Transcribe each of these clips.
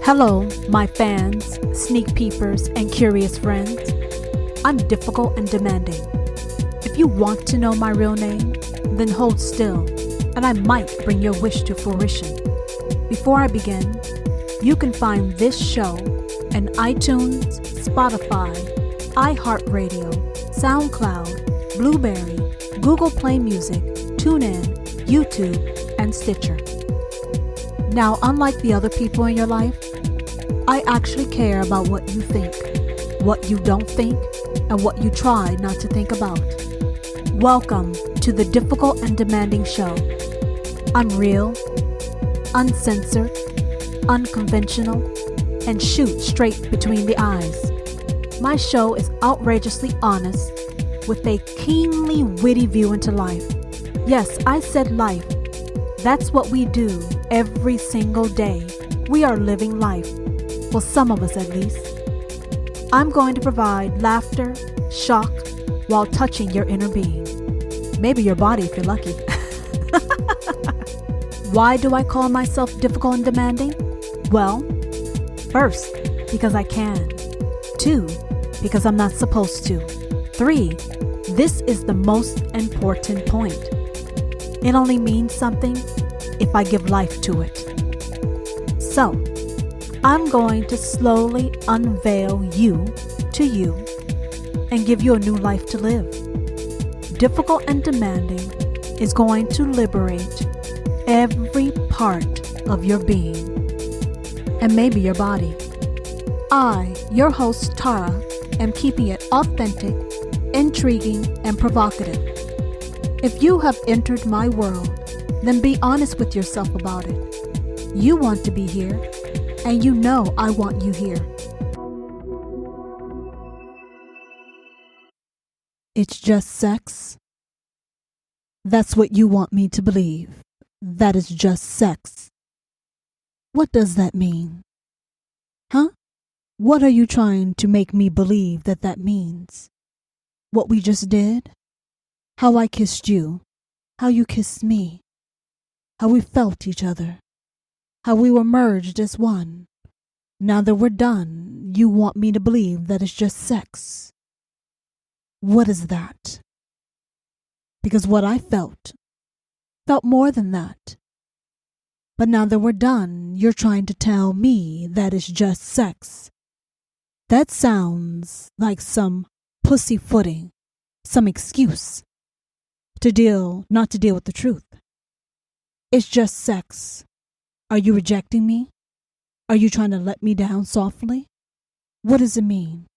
Hello, my fans, sneak peepers, and curious friends. I'm difficult and demanding. If you want to know my real name, then hold still, and I might bring your wish to fruition. Before I begin, you can find this show in iTunes, Spotify, iHeartRadio, SoundCloud, Blueberry, Google Play Music, TuneIn, YouTube, and Stitcher. Now, unlike the other people in your life, I actually care about what you think, what you don't think, and what you try not to think about. Welcome to the Difficult and Demanding Show. I'm real, uncensored, unconventional, and shoot straight between the eyes. My show is outrageously honest with a keenly witty view into life. Yes, I said life. That's what we do every single day. We are living life. Well, some of us at least. I'm going to provide laughter, shock, while touching your inner being. Maybe your body if you're lucky. Why do I call myself difficult and demanding? Well, first, because I can. 2, because I'm not supposed to. 3, this is the most important point. It only means something if I give life to it. So, I'm going to slowly unveil you to you and give you a new life to live. Difficult and demanding is going to liberate every part of your being and maybe your body. I, your host Tara, am keeping it authentic, intriguing, and provocative. If you have entered my world, then be honest with yourself about it. You want to be here, and you know I want you here. It's just sex? That's what you want me to believe. That is just sex. What does that mean? Huh? What are you trying to make me believe that means? What we just did? How I kissed you? How you kissed me? How we felt each other? How we were merged as one. Now that we're done, you want me to believe that it's just sex. What is that? Because what I felt more than that. But now that we're done, you're trying to tell me that it's just sex. That sounds like some pussyfooting, some excuse not to deal with the truth. It's just sex. Are you rejecting me? Are you trying to let me down softly? What does it mean?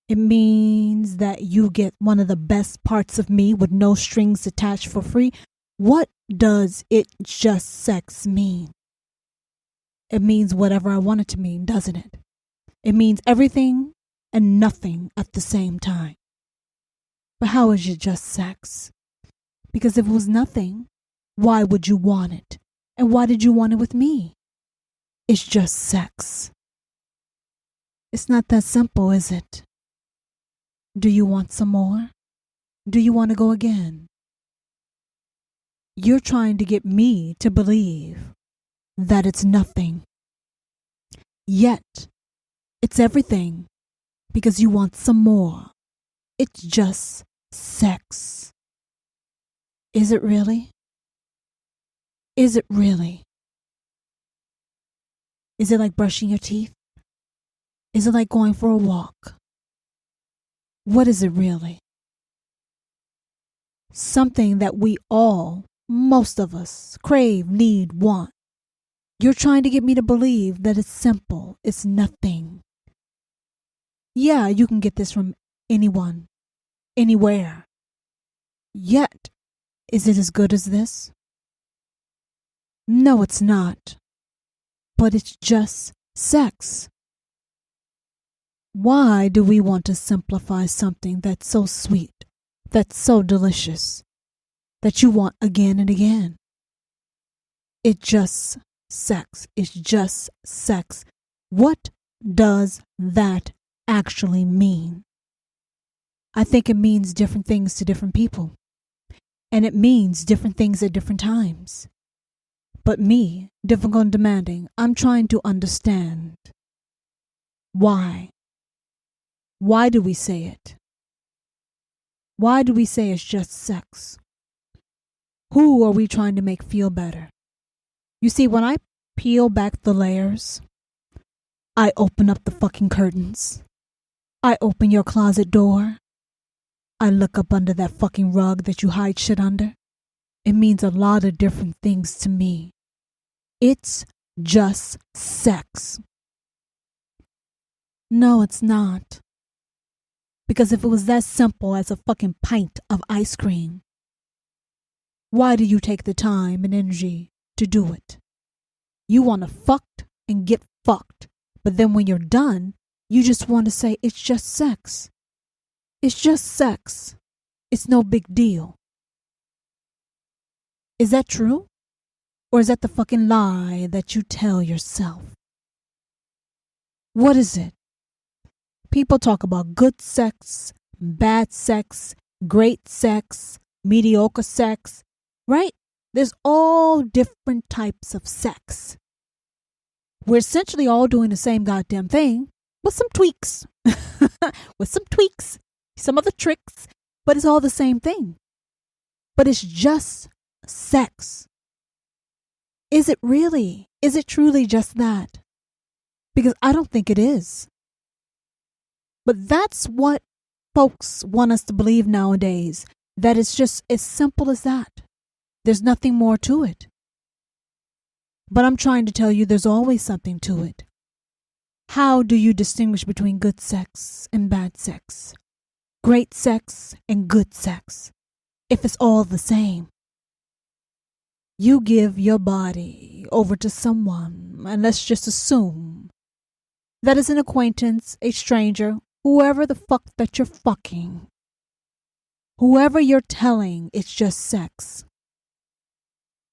It means that you get one of the best parts of me with no strings attached for free. What does it just sex mean? It means whatever I want it to mean, doesn't it? It means everything and nothing at the same time. But how is it just sex? Because if it was nothing, why would you want it? And why did you want it with me? It's just sex. It's not that simple, is it? Do you want some more? Do you want to go again? You're trying to get me to believe that it's nothing. Yet, it's everything because you want some more. It's just sex. Is it really? Is it really? Is it like brushing your teeth? Is it like going for a walk? What is it really? Something that we all, most of us, crave, need, want. You're trying to get me to believe that it's simple, it's nothing. Yeah, you can get this from anyone, anywhere. Yet, is it as good as this? No, it's not. But it's just sex. Why do we want to simplify something that's so sweet, that's so delicious, that you want again and again? It's just sex. It's just sex. What does that actually mean? I think it means different things to different people. And it means different things at different times. But me, difficult and demanding, I'm trying to understand. Why? Why do we say it? Why do we say it's just sex? Who are we trying to make feel better? You see, when I peel back the layers, I open up the fucking curtains. I open your closet door. I look up under that fucking rug that you hide shit under. It means a lot of different things to me. It's just sex. No, it's not. Because if it was that simple as a fucking pint of ice cream, why do you take the time and energy to do it? You want to fuck and get fucked. But then when you're done, you just want to say, it's just sex. It's just sex. It's no big deal. Is that true? Or is that the fucking lie that you tell yourself? What is it? People talk about good sex, bad sex, great sex, mediocre sex, right? There's all different types of sex. We're essentially all doing the same goddamn thing with some tweaks. Some other tricks, but it's all the same thing. But it's just sex. Is it really? Is it truly just that? Because I don't think it is. But that's what folks want us to believe nowadays, that it's just as simple as that. There's nothing more to it. But I'm trying to tell you there's always something to it. How do you distinguish between good sex and bad sex? Great sex and good sex, if it's all the same? You give your body over to someone, and let's just assume that is an acquaintance, a stranger, whoever the fuck that you're fucking. Whoever you're telling it's just sex.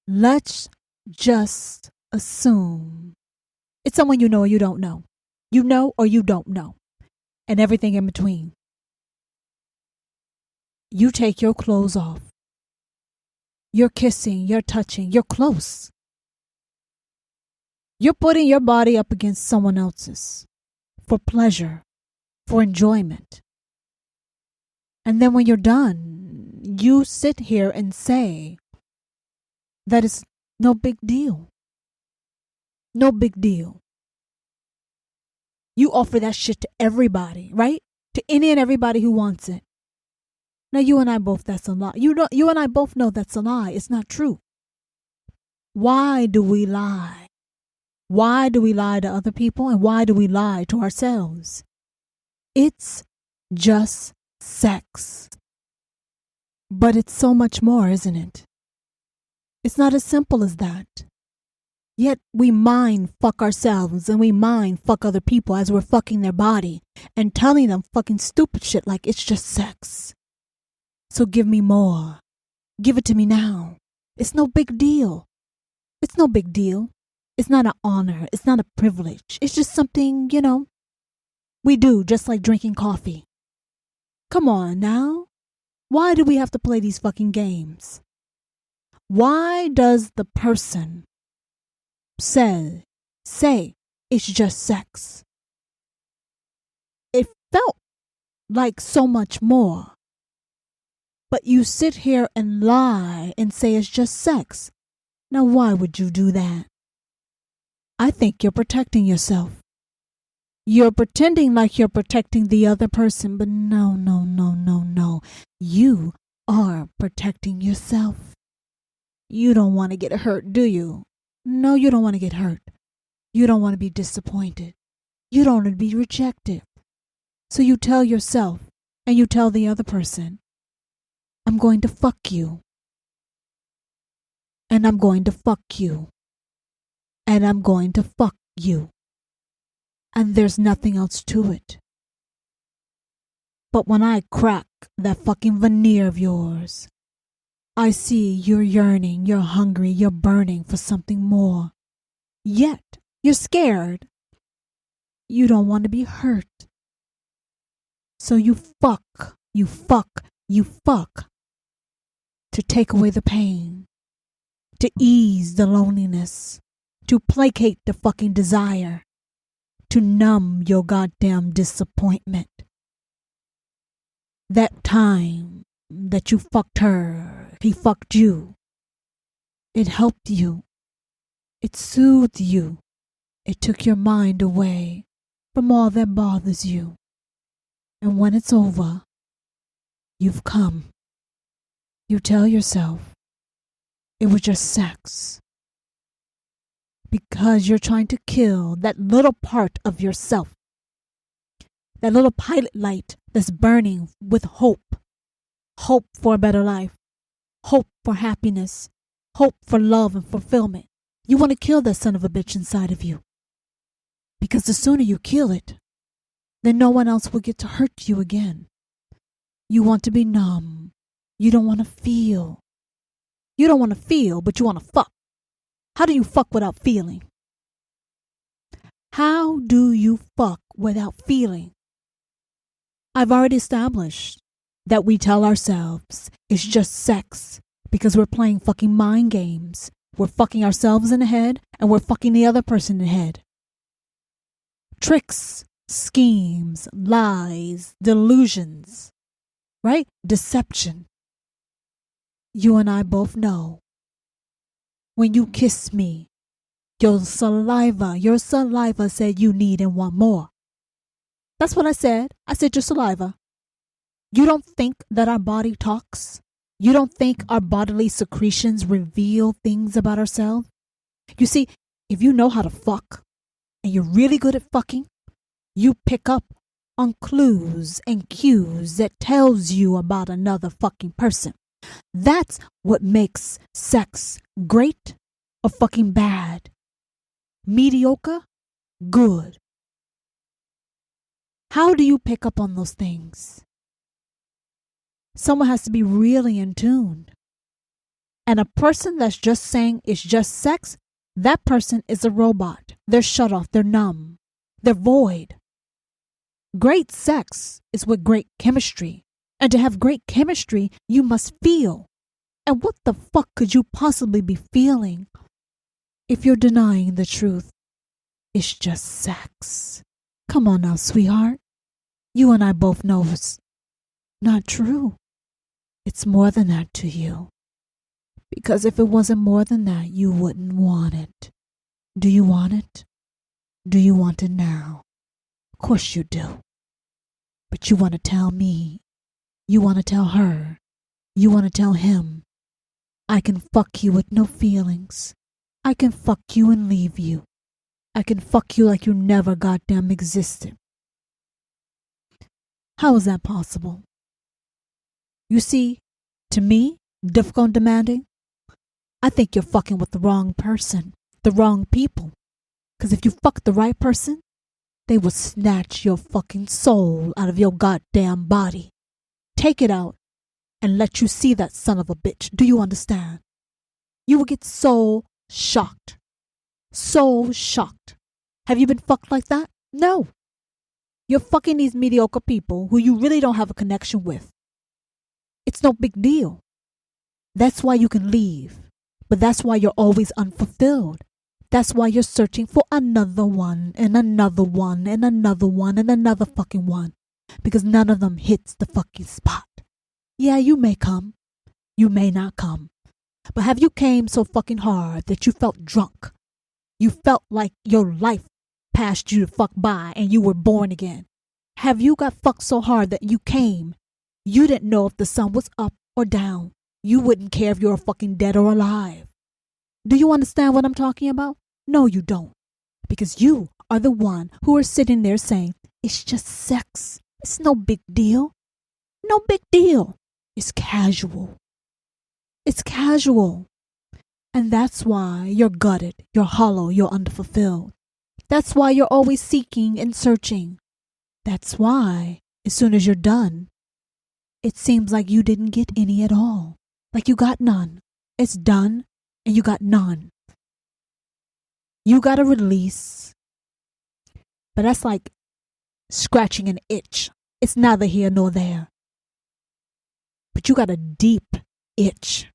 Let's just assume it's someone you know or you don't know. You know or you don't know. And everything in between. You take your clothes off. You're kissing, you're touching, you're close. You're putting your body up against someone else's for pleasure, for enjoyment. And then when you're done, you sit here and say that it's no big deal. No big deal. You offer that shit to everybody, right? To any and everybody who wants it. Now, you and I both, that's a lie. You and I both know that's a lie. It's not true. Why do we lie? Why do we lie to other people? And why do we lie to ourselves? It's just sex. But it's so much more, isn't it? It's not as simple as that. Yet we mind fuck ourselves and we mind fuck other people as we're fucking their body and telling them fucking stupid shit like it's just sex. So give me more. Give it to me now. It's no big deal. It's no big deal. It's not an honor. It's not a privilege. It's just something, we do, just like drinking coffee. Come on now. Why do we have to play these fucking games? Why does the person say it's just sex? It felt like so much more. But you sit here and lie and say it's just sex. Now, why would you do that? I think you're protecting yourself. You're pretending like you're protecting the other person, but no. You are protecting yourself. You don't want to get hurt, do you? No, you don't want to get hurt. You don't want to be disappointed. You don't want to be rejected. So you tell yourself and you tell the other person, I'm going to fuck you. And I'm going to fuck you. And I'm going to fuck you. And there's nothing else to it. But when I crack that fucking veneer of yours, I see you're yearning, you're hungry, you're burning for something more. Yet, you're scared. You don't want to be hurt. So you fuck to take away the pain, to ease the loneliness, to placate the fucking desire, to numb your goddamn disappointment. That time that you fucked her, he fucked you. It helped you. It soothed you. It took your mind away from all that bothers you. And when it's over, you've come. You tell yourself it was just sex. Because you're trying to kill that little part of yourself. That little pilot light that's burning with hope. Hope for a better life. Hope for happiness. Hope for love and fulfillment. You want to kill that son of a bitch inside of you. Because the sooner you kill it, then no one else will get to hurt you again. You want to be numb. You don't want to feel. You don't want to feel, but you want to fuck. How do you fuck without feeling? How do you fuck without feeling? I've already established that we tell ourselves it's just sex because we're playing fucking mind games. We're fucking ourselves in the head and we're fucking the other person in the head. Tricks, schemes, lies, delusions, right? Deception. You and I both know. When you kiss me, your saliva said you need and want more. That's what I said. I said your saliva. You don't think that our body talks? You don't think our bodily secretions reveal things about ourselves? You see, if you know how to fuck, and you're really good at fucking, you pick up on clues and cues that tells you about another fucking person. That's what makes sex great or fucking bad. Mediocre, good. How do you pick up on those things? Someone has to be really in tune. And a person that's just saying it's just sex, that person is a robot. They're shut off. They're numb. They're void. Great sex is with great chemistry. And to have great chemistry, you must feel. And what the fuck could you possibly be feeling if you're denying the truth? It's just sex. Come on now, sweetheart. You and I both know it's not true. It's more than that to you. Because if it wasn't more than that, you wouldn't want it. Do you want it? Do you want it now? Of course you do. But you want to tell me. You want to tell her. You want to tell him. I can fuck you with no feelings. I can fuck you and leave you. I can fuck you like you never goddamn existed. How is that possible? You see, to me, difficult and demanding, I think you're fucking with the wrong person, the wrong people. Because if you fuck the right person, they will snatch your fucking soul out of your goddamn body. Take it out and let you see that son of a bitch. Do you understand? You will get so shocked. So shocked. Have you been fucked like that? No. You're fucking these mediocre people who you really don't have a connection with. It's no big deal. That's why you can leave. But that's why you're always unfulfilled. That's why you're searching for another one and another one and another one and another fucking one. Because none of them hits the fucking spot. Yeah, you may come. You may not come. But have you came so fucking hard that you felt drunk? You felt like your life passed you to fuck by and you were born again? Have you got fucked so hard that you came? You didn't know if the sun was up or down. You wouldn't care if you're fucking dead or alive. Do you understand what I'm talking about? No, you don't. Because you are the one who are sitting there saying, it's just sex. It's no big deal. No big deal. It's casual. It's casual. And that's why you're gutted, you're hollow, you're underfulfilled. That's why you're always seeking and searching. That's why, as soon as you're done, it seems like you didn't get any at all. Like you got none. It's done and you got none. You got a release. But that's like scratching an itch. It's neither here nor there. But you got a deep itch.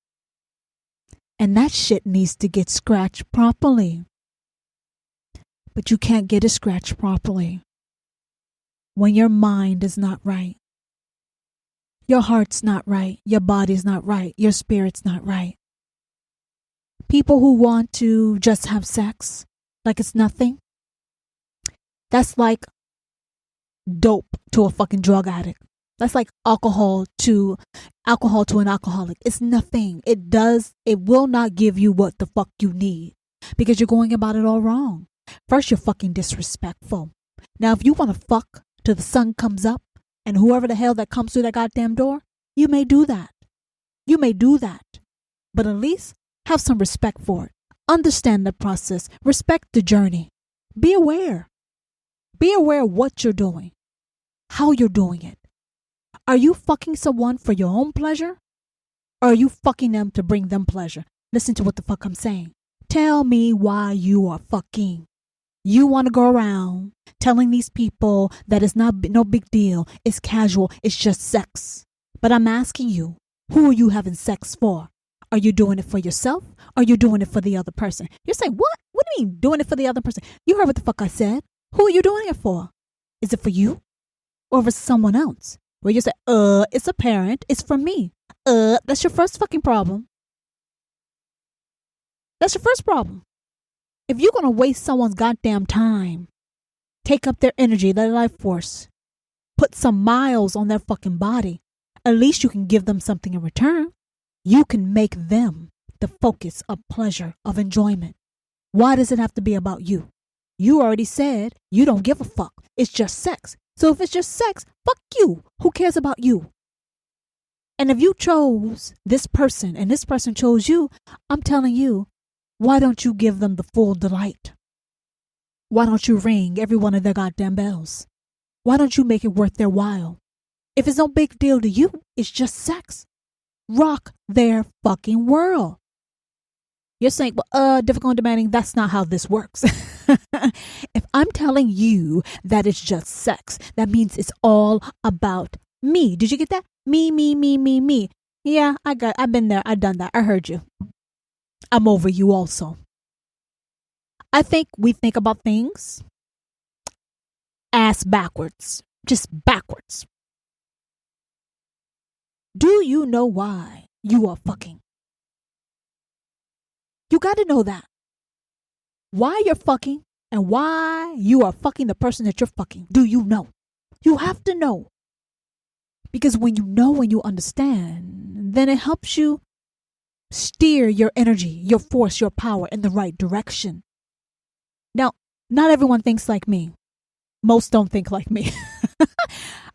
And that shit needs to get scratched properly. But you can't get it scratched properly when your mind is not right. Your heart's not right. Your body's not right. Your spirit's not right. People who want to just have sex like it's nothing, that's like dope to a fucking drug addict. That's like alcohol to an alcoholic. It's nothing. It will not give you what the fuck you need because you're going about it all wrong. First, you're fucking disrespectful. Now, if you want to fuck till the sun comes up and whoever the hell that comes through that goddamn door, you may do that. You may do that. But at least have some respect for it. Understand the process. Respect the journey. Be aware. Be aware of what you're doing, how you're doing it. Are you fucking someone for your own pleasure? Or are you fucking them to bring them pleasure? Listen to what the fuck I'm saying. Tell me why you are fucking. You want to go around telling these people that it's no big deal. It's casual. It's just sex. But I'm asking you, who are you having sex for? Are you doing it for yourself? Or are you doing it for the other person? You're saying, what? What do you mean doing it for the other person? You heard what the fuck I said. Who are you doing it for? Is it for you? Or for someone else? Where you say, it's apparent. It's for me. That's your first fucking problem. That's your first problem. If you're going to waste someone's goddamn time, take up their energy, their life force, put some miles on their fucking body, at least you can give them something in return. You can make them the focus of pleasure, of enjoyment. Why does it have to be about you? You already said you don't give a fuck. It's just sex. So if it's just sex, fuck you. Who cares about you? And if you chose this person and this person chose you, I'm telling you, why don't you give them the full delight? Why don't you ring every one of their goddamn bells? Why don't you make it worth their while? If it's no big deal to you, it's just sex. Rock their fucking world. You're saying, well, difficult and demanding, that's not how this works. If I'm telling you that it's just sex, that means it's all about me. Did you get that? Me, me, me, me, me. Yeah, I've been there. I've done that. I heard you. I'm over you also. I think we think about things ass backwards. Just backwards. Do you know why you are fucking? You got to know that. Why you're fucking and why you are fucking the person that you're fucking. Do you know? You have to know. Because when you know and you understand, then it helps you steer your energy, your force, your power in the right direction. Now, not everyone thinks like me. Most don't think like me.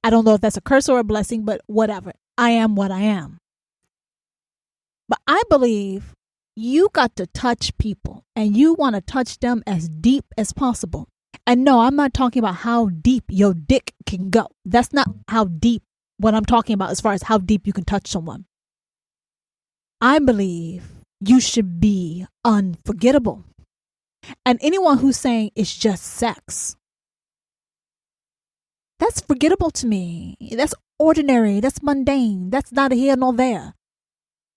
I don't know if that's a curse or a blessing, but whatever. I am what I am. But I believe you got to touch people and you want to touch them as deep as possible. And no, I'm not talking about how deep your dick can go. That's not how deep what I'm talking about as far as how deep you can touch someone. I believe you should be unforgettable. And anyone who's saying it's just sex, that's forgettable to me. That's ordinary. That's mundane. That's neither here nor there.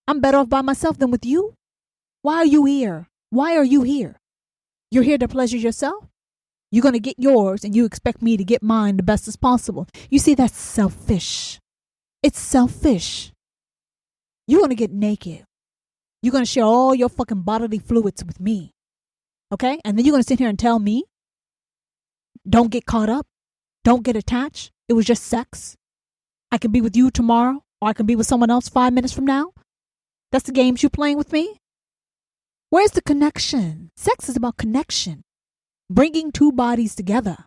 I'm better off by myself than with you. Why are you here? Why are you here? You're here to pleasure yourself? You're going to get yours and you expect me to get mine the best as possible. You see, that's selfish. It's selfish. You're going to get naked. You're going to share all your fucking bodily fluids with me. Okay? And then you're going to sit here and tell me, don't get caught up. Don't get attached. It was just sex. I can be with you tomorrow or I can be with someone else 5 minutes from now. That's the games you're playing with me? Where's the connection? Sex is about connection. Bringing two bodies together.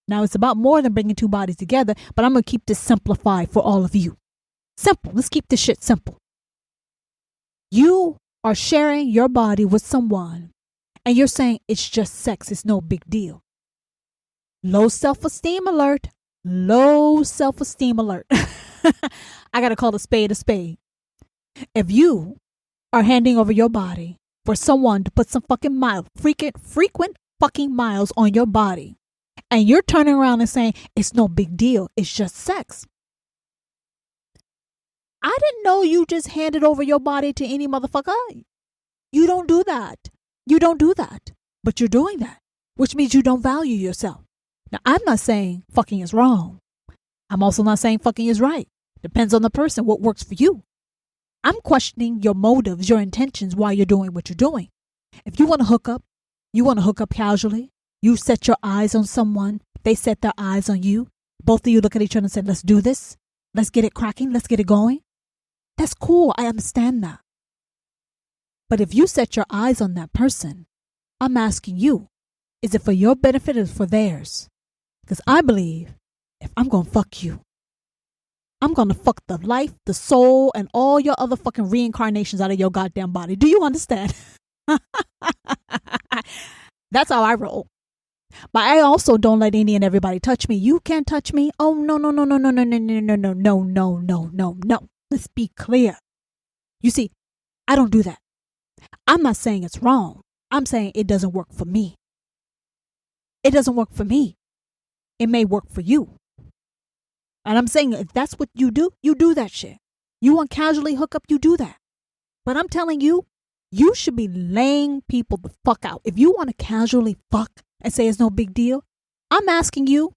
Now, it's about more than bringing two bodies together, but I'm going to keep this simplified for all of you. Simple. Let's keep this shit simple. You are sharing your body with someone and you're saying it's just sex. It's no big deal. Low self-esteem alert. Low self-esteem alert. I got to call a spade a spade. If you are handing over your body for someone to put some fucking frequent fucking miles on your body, and you're turning around and saying it's no big deal, it's just sex. I didn't know you just handed over your body to any motherfucker. You don't do that. You don't do that. But you're doing that, which means you don't value yourself. Now, I'm not saying fucking is wrong. I'm also not saying fucking is right. Depends on the person, what works for you. I'm questioning your motives, your intentions, why you're doing what you're doing. If you want to hook up, you want to hook up casually. You set your eyes on someone. They set their eyes on you. Both of you look at each other and say, let's do this. Let's get it cracking. Let's get it going. That's cool. I understand that. But if you set your eyes on that person, I'm asking you, is it for your benefit or for theirs? Because I believe if I'm going to fuck you, I'm going to fuck the life, the soul, and all your other fucking reincarnations out of your goddamn body. Do you understand? That's how I roll. But I also don't let any and everybody touch me. You can't touch me. Oh, no, no, no, no, no, no, no, no, no, no, no, no, no, no, no. Let's be clear. You see, I don't do that. I'm not saying it's wrong. I'm saying it doesn't work for me. It doesn't work for me. It may work for you. And I'm saying if that's what you do that shit. You want casually hook up, you do that. But I'm telling you, you should be laying people the fuck out. If you want to casually fuck and say it's no big deal, I'm asking you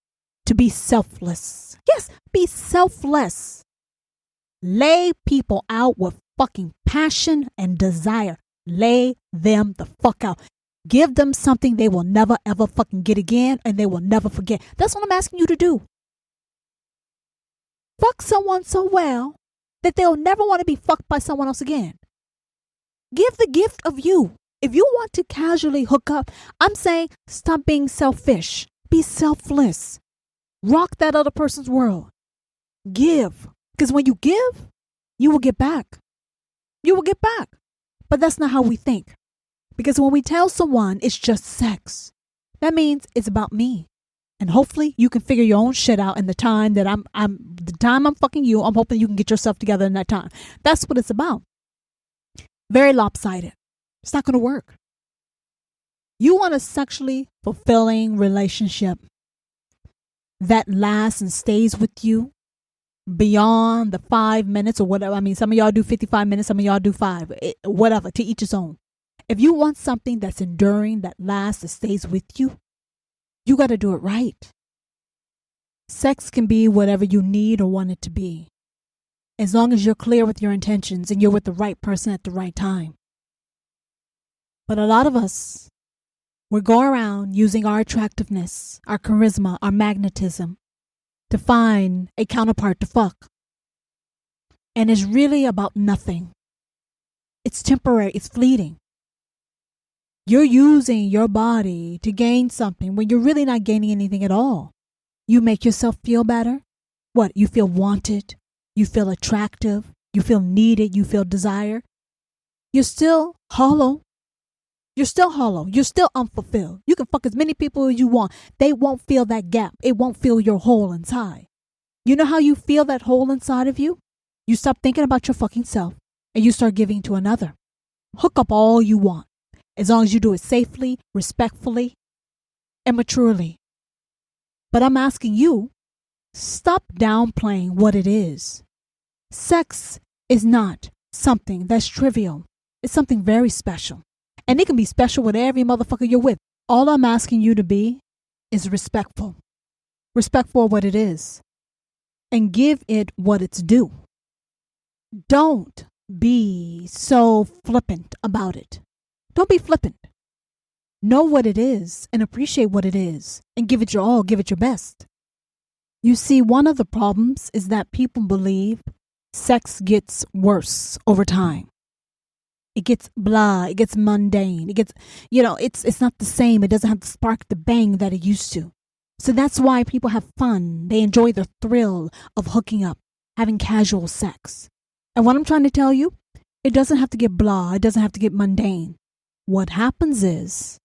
to be selfless. Yes, be selfless. Lay people out with fucking passion and desire. Lay them the fuck out. Give them something they will never ever fucking get again and they will never forget. That's what I'm asking you to do. Fuck someone so well that they'll never want to be fucked by someone else again. Give the gift of you. If you want to casually hook up, I'm saying stop being selfish. Be selfless. Rock that other person's world. Give. Because when you give, you will get back. You will get back. But that's not how we think. Because when we tell someone it's just sex, that means it's about me. And hopefully you can figure your own shit out in the time that I'm fucking you. I'm hoping you can get yourself together in that time. That's what it's about. Very lopsided. It's not going to work. You want a sexually fulfilling relationship that lasts and stays with you beyond the 5 minutes or whatever. I mean, some of y'all do 55 minutes, some of y'all do 5, whatever, to each his own. If you want something that's enduring, that lasts, that stays with you, you got to do it right. Sex can be whatever you need or want it to be, as long as you're clear with your intentions and you're with the right person at the right time. But a lot of us, we go around using our attractiveness, our charisma, our magnetism to find a counterpart to fuck. And it's really about nothing. It's temporary. It's fleeting. You're using your body to gain something when you're really not gaining anything at all. You make yourself feel better. What? You feel wanted. You feel attractive. You feel needed. You feel desire. You're still hollow. You're still hollow. You're still unfulfilled. You can fuck as many people as you want. They won't fill that gap. It won't fill your hole inside. You know how you feel that hole inside of you? You stop thinking about your fucking self and you start giving to another. Hook up all you want, as long as you do it safely, respectfully, and maturely. But I'm asking you, stop downplaying what it is. Sex is not something that's trivial. It's something very special. And it can be special with every motherfucker you're with. All I'm asking you to be is respectful. Respectful of what it is. And give it what it's due. Don't be so flippant about it. Don't be flippant. Know what it is and appreciate what it is. And give it your all. Give it your best. You see, one of the problems is that people believe sex gets worse over time. It gets blah, it gets mundane, it gets, it's not the same. It doesn't have the spark, the bang that it used to. So that's why people have fun. They enjoy the thrill of hooking up, having casual sex. And what I'm trying to tell you, it doesn't have to get blah, it doesn't have to get mundane. What happens is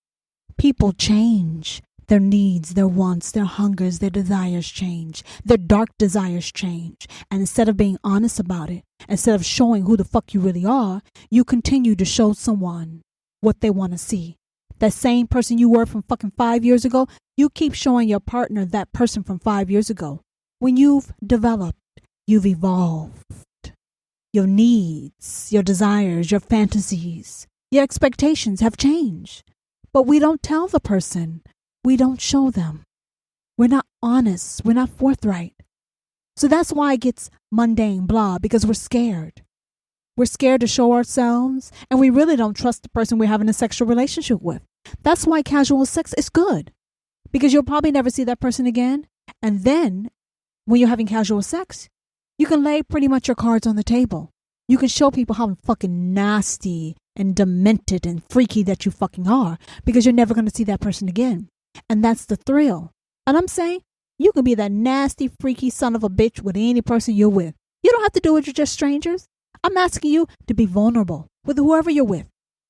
people change. Their needs, their wants, their hungers, their desires change. Their dark desires change. And instead of being honest about it, instead of showing who the fuck you really are, you continue to show someone what they want to see. That same person you were from fucking 5 years ago, you keep showing your partner that person from 5 years ago. When you've developed, you've evolved. Your needs, your desires, your fantasies, Your expectations have changed. But we don't tell the person. We don't show them. We're not honest. We're not forthright. So that's why it gets mundane, blah, because we're scared. We're scared to show ourselves, and we really don't trust the person we're having a sexual relationship with. That's why casual sex is good, because you'll probably never see that person again. And then when you're having casual sex, you can lay pretty much your cards on the table. You can show people how fucking nasty and demented and freaky that you fucking are, because you're never going to see that person again. And that's the thrill. And I'm saying you can be that nasty, freaky son of a bitch with any person you're with. You don't have to do it with just strangers. I'm asking you to be vulnerable with whoever you're with.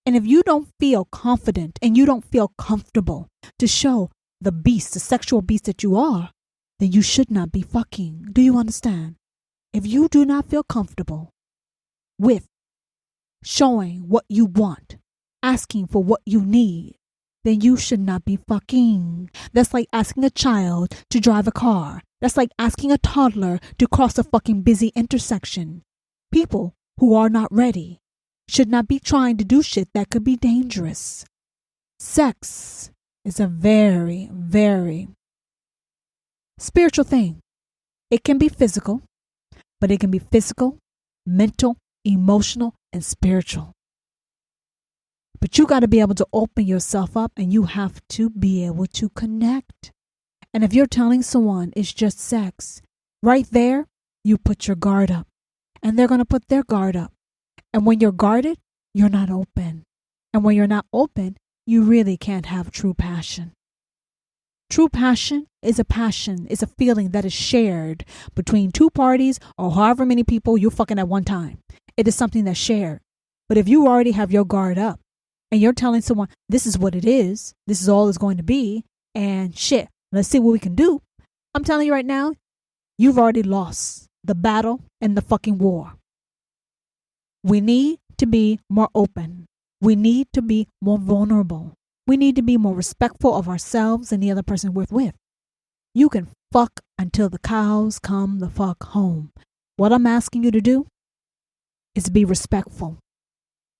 And if you don't feel confident and you don't feel comfortable to show the beast, the sexual beast that you are, then you should not be fucking. Do you understand? If you do not feel comfortable with showing what you want, asking for what you need, then you should not be fucking. That's like asking a child to drive a car. That's like asking a toddler to cross a fucking busy intersection. People who are not ready should not be trying to do shit that could be dangerous. Sex is a very, very spiritual thing. It can be physical, but it can be physical, mental, emotional, and spiritual. But you got to be able to open yourself up, and you have to be able to connect. And if you're telling someone it's just sex, right there, you put your guard up. And they're going to put their guard up. And when you're guarded, you're not open. And when you're not open, you really can't have true passion. True passion is a feeling that is shared between two parties or however many people you're fucking at one time. It is something that's shared. But if you already have your guard up and you're telling someone, this is what it is, this is all it's going to be, and shit, let's see what we can do. I'm telling you right now, you've already lost the battle and the fucking war. We need to be more open. We need to be more vulnerable. We need to be more respectful of ourselves and the other person we're with. You can fuck until the cows come the fuck home. What I'm asking you to do is be respectful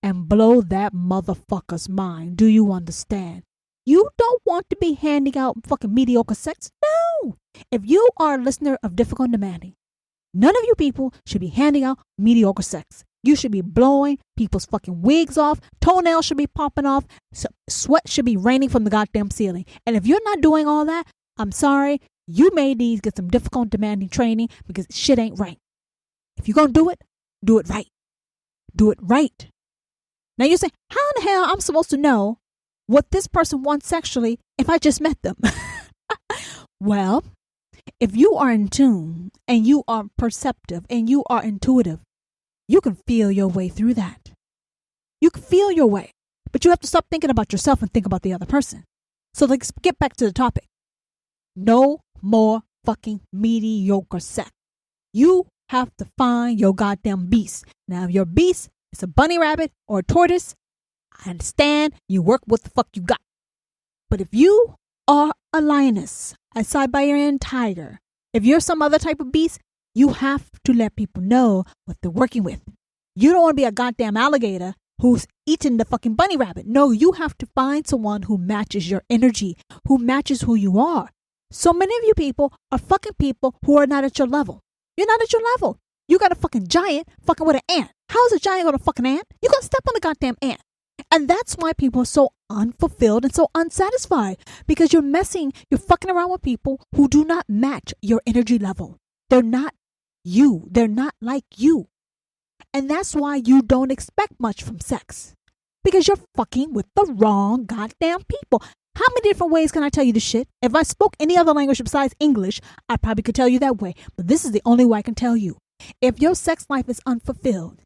and blow that motherfucker's mind. Do you understand? You don't want to be handing out fucking mediocre sex. No. If you are a listener of Difficult and Demanding, none of you people should be handing out mediocre sex. You should be blowing people's fucking wigs off. Toenails should be popping off. Sweat should be raining from the goddamn ceiling. And if you're not doing all that, I'm sorry. You may need to get some Difficult and Demanding training, because shit ain't right. If you're going to do it right. Do it right. Now you say, how in the hell I'm supposed to know what this person wants sexually if I just met them? Well, if you are in tune and you are perceptive and you are intuitive, you can feel your way through that. You can feel your way, but you have to stop thinking about yourself and think about the other person. So let's get back to the topic. No more fucking mediocre sex. You have to find your goddamn beast. Now, if your beast is a bunny rabbit or a tortoise, I understand you work with the fuck you got. But if you are a lioness, a Siberian tiger, if you're some other type of beast, you have to let people know what they're working with. You don't want to be a goddamn alligator who's eating the fucking bunny rabbit. No, you have to find someone who matches your energy, who matches who you are. So many of you people are fucking people who are not at your level. You're not at your level. You got a fucking giant fucking with an ant. How is a giant going to fucking ant? You're going to step on the goddamn ant. And that's why people are so unfulfilled and so unsatisfied, because you're fucking around with people who do not match your energy level. They're not you. They're not like you. And that's why you don't expect much from sex, because you're fucking with the wrong goddamn people. How many different ways can I tell you this shit? If I spoke any other language besides English, I probably could tell you that way. But this is the only way I can tell you. If your sex life is unfulfilled,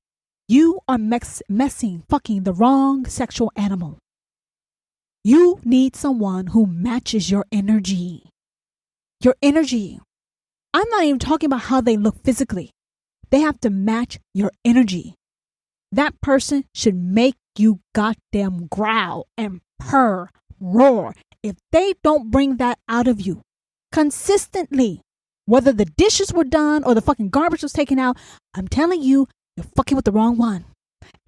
you are fucking the wrong sexual animal. You need someone who matches your energy. Your energy. I'm not even talking about how they look physically. They have to match your energy. That person should make you goddamn growl and purr, roar. If they don't bring that out of you consistently, whether the dishes were done or the fucking garbage was taken out, I'm telling you, you're fucking with the wrong one.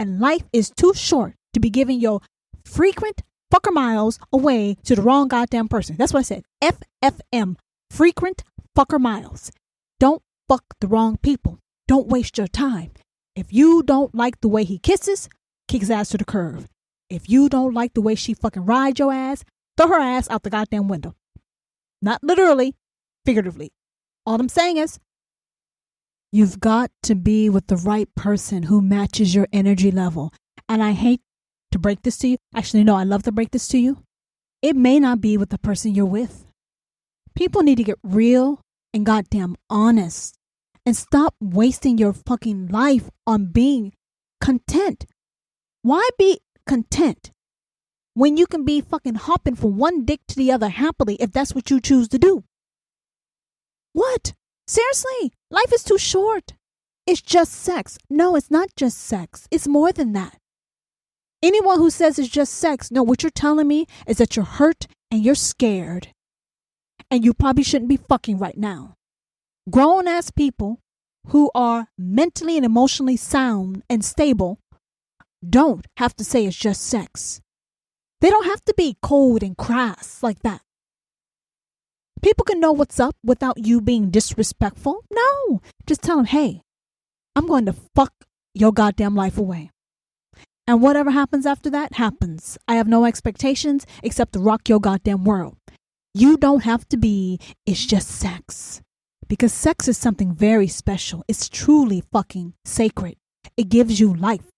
And life is too short to be giving your frequent fucker miles away to the wrong goddamn person. That's what I said. FFM. Frequent fucker miles. Don't fuck the wrong people. Don't waste your time. If you don't like the way he kisses, kick his ass to the curb. If you don't like the way she fucking rides your ass, throw her ass out the goddamn window. Not literally, figuratively. All I'm saying is, you've got to be with the right person who matches your energy level. And I hate to break this to you. Actually, no, I love to break this to you. It may not be with the person you're with. People need to get real and goddamn honest and stop wasting your fucking life on being content. Why be content when you can be fucking hopping from one dick to the other happily if that's what you choose to do? What? Seriously, life is too short. It's just sex. No, it's not just sex. It's more than that. Anyone who says it's just sex, no, what you're telling me is that you're hurt and you're scared. And you probably shouldn't be fucking right now. Grown-ass people who are mentally and emotionally sound and stable don't have to say it's just sex. They don't have to be cold and crass like that. People can know what's up without you being disrespectful. No, just tell them, hey, I'm going to fuck your goddamn life away. And whatever happens after that happens. I have no expectations except to rock your goddamn world. You don't have to be, it's just sex. Because sex is something very special. It's truly fucking sacred. It gives you life.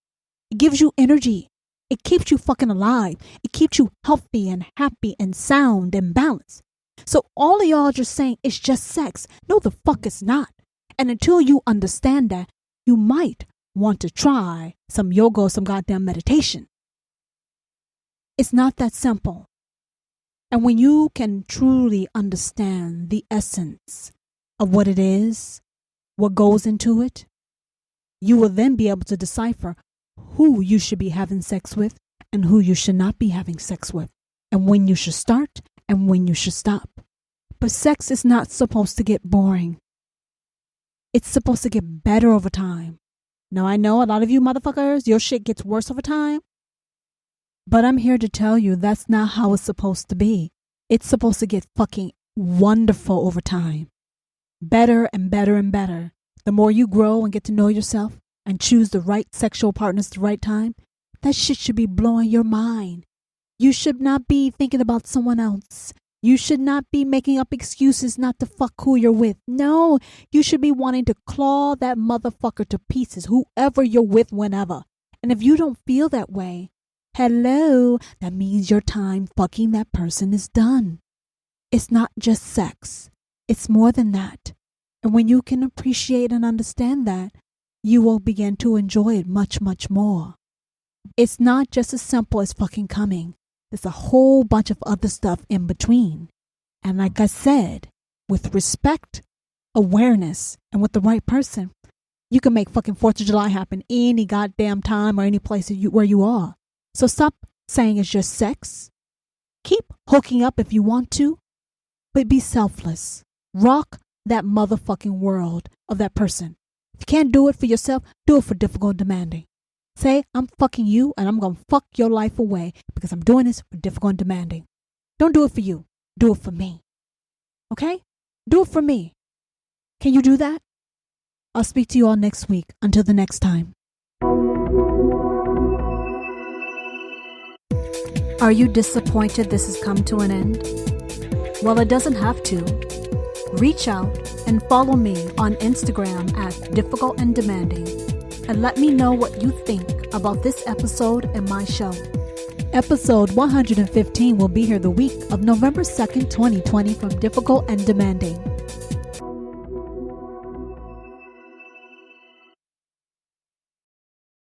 It gives you energy. It keeps you fucking alive. It keeps you healthy and happy and sound and balanced. So all of y'all just saying it's just sex. No, the fuck it's not. And until you understand that, you might want to try some yoga or some goddamn meditation. It's not that simple. And when you can truly understand the essence of what it is, what goes into it, you will then be able to decipher who you should be having sex with and who you should not be having sex with, and when you should start and when you should stop. But sex is not supposed to get boring. It's supposed to get better over time. Now, I know a lot of you motherfuckers, your shit gets worse over time. But I'm here to tell you that's not how it's supposed to be. It's supposed to get fucking wonderful over time. Better and better and better. The more you grow and get to know yourself and choose the right sexual partners at the right time, that shit should be blowing your mind. You should not be thinking about someone else. You should not be making up excuses not to fuck who you're with. No, you should be wanting to claw that motherfucker to pieces, whoever you're with whenever. And if you don't feel that way, hello, that means your time fucking that person is done. It's not just sex. It's more than that. And when you can appreciate and understand that, you will begin to enjoy it much, much more. It's not just as simple as fucking coming. There's a whole bunch of other stuff in between. And like I said, with respect, awareness, and with the right person, you can make fucking 4th of July happen any goddamn time or any place where you are. So stop saying it's just sex. Keep hooking up if you want to, but be selfless. Rock that motherfucking world of that person. If you can't do it for yourself, do it for difficult and demanding. Say, I'm fucking you and I'm going to fuck your life away because I'm doing this for difficult and demanding. Don't do it for you. Do it for me. Okay? Do it for me. Can you do that? I'll speak to you all next week. Until the next time. Are you disappointed this has come to an end? Well, it doesn't have to. Reach out and follow me on Instagram at Difficult and Demanding and let me know what you think about this episode and my show. Episode 115 will be here the week of November 2nd, 2020 from Difficult and Demanding.